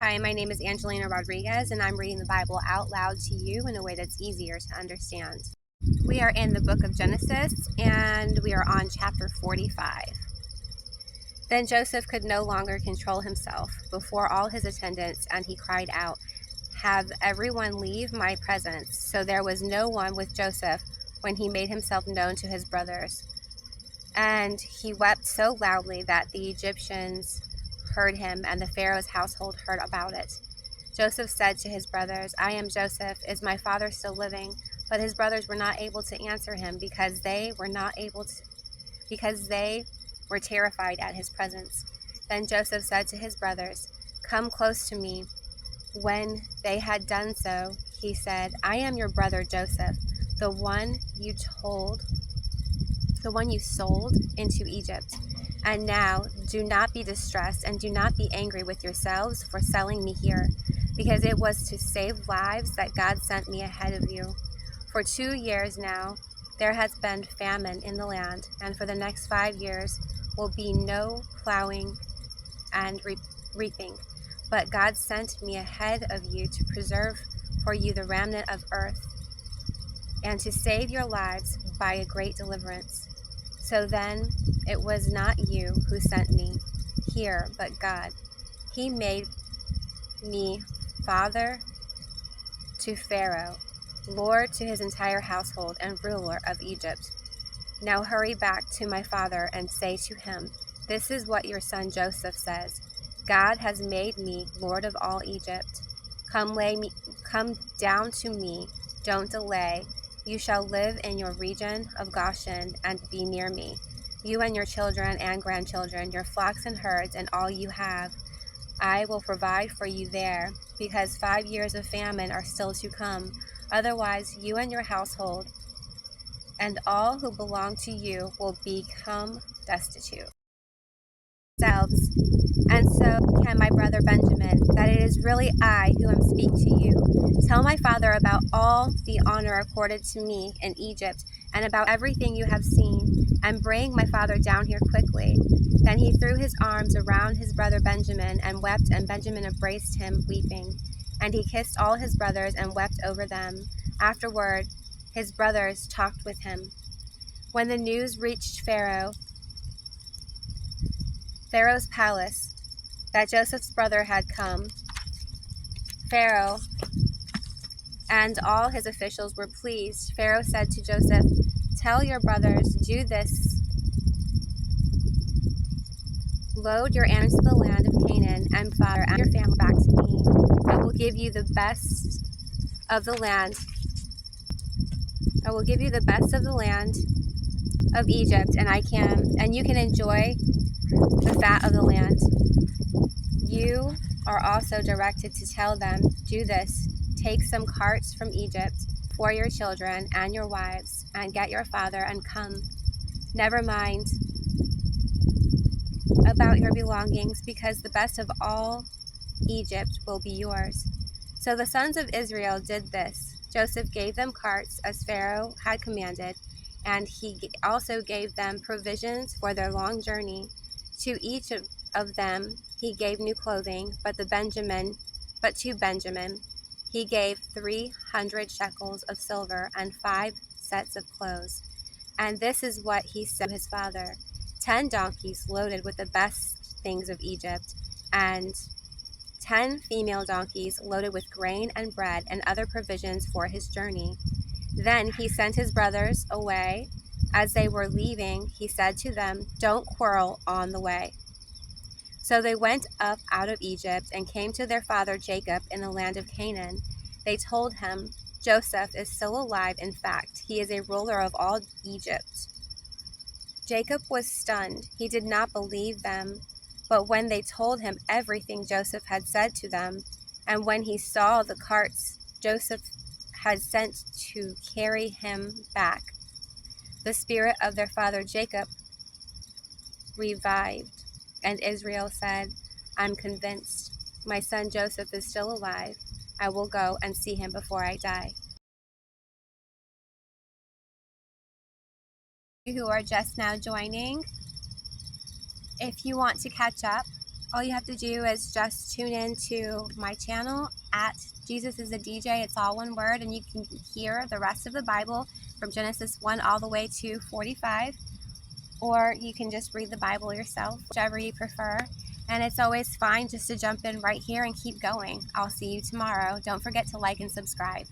Hi, my name is Angelina Rodriguez, and I'm reading the Bible out loud to you in a way that's easier to understand. We are in the book of Genesis, and we are on chapter 45. Then Joseph could no longer control himself before all his attendants, and he cried out, "Have everyone leave my presence." So there was no one with Joseph when he made himself known to his brothers. And he wept so loudly that the Egyptians heard him, and the Pharaoh's household heard about it. Joseph said to his brothers, "I am Joseph. Is my father still living?" But his brothers were not able to answer him because they were terrified at his presence. Then Joseph said to his brothers, "Come close to me." When they had done so, he said, "I am your brother Joseph, the one you sold into Egypt. And now do not be distressed and do not be angry with yourselves for selling me here, because it was to save lives that God sent me ahead of you. For 2 years now there has been famine in the land, and for the next 5 years will be no plowing and reaping. But God sent me ahead of you to preserve for you the remnant of earth, and to save your lives by a great deliverance. So then it was not you who sent me here, but God. He made me father to Pharaoh, lord to his entire household, and ruler of Egypt. Now hurry back to my father and say to him, 'This is what your son Joseph says. God has made me lord of all Egypt. Come down to me. Don't delay. You shall live in your region of Goshen and be near me, you and your children and grandchildren, your flocks and herds, and all you have. I will provide for you there, because 5 years of famine are still to come. Otherwise, you and your household and all who belong to you will become destitute. And so can my brother Benjamin, that it is really I who am speaking to you. Tell my father about all the honor accorded to me in Egypt, and about everything you have seen, and bring my father down here quickly." Then he threw his arms around his brother Benjamin and wept, and Benjamin embraced him, weeping. And he kissed all his brothers and wept over them. Afterward, his brothers talked with him. When the news reached Pharaoh's palace, that Joseph's brother had come, Pharaoh and all his officials were pleased. Pharaoh said to Joseph, "Tell your brothers, do this. Load your animals to the land of Canaan, and father and your family back to me. I will give you the best of the land. I will give you the best of the land of Egypt, and you can enjoy the fat of the land." You are also directed to tell them, "Do this. Take some carts from Egypt for your children and your wives, and get your father and come. Never mind about your belongings, because the best of all Egypt will be yours." So the sons of Israel did this. Joseph gave them carts as Pharaoh had commanded, and he also gave them provisions for their long journey. To each of them he gave new clothing, but to Benjamin he gave 300 shekels of silver and 5 sets of clothes. And this is what he said to his father: 10 donkeys loaded with the best things of Egypt, and 10 female donkeys loaded with grain and bread and other provisions for his journey. Then he sent his brothers away. As they were leaving, he said to them, "Don't quarrel on the way." So they went up out of Egypt and came to their father Jacob in the land of Canaan. They told him, "Joseph is still alive. In fact, he is a ruler of all Egypt." Jacob was stunned. He did not believe them. But when they told him everything Joseph had said to them, and when he saw the carts Joseph had sent to carry him back, the spirit of their father Jacob revived, and Israel said, "I'm convinced. My son Joseph is still alive. I will go and see him before I die." You who are just now joining, if you want to catch up, All you have to do is just tune in to my channel at Jesus is a DJ. It's all one word, and you can hear the rest of the Bible from Genesis 1 all the way to 45. Or you can just read the Bible yourself, whichever you prefer. And it's always fine just to jump in right here and keep going. I'll see you tomorrow. Don't forget to like and subscribe.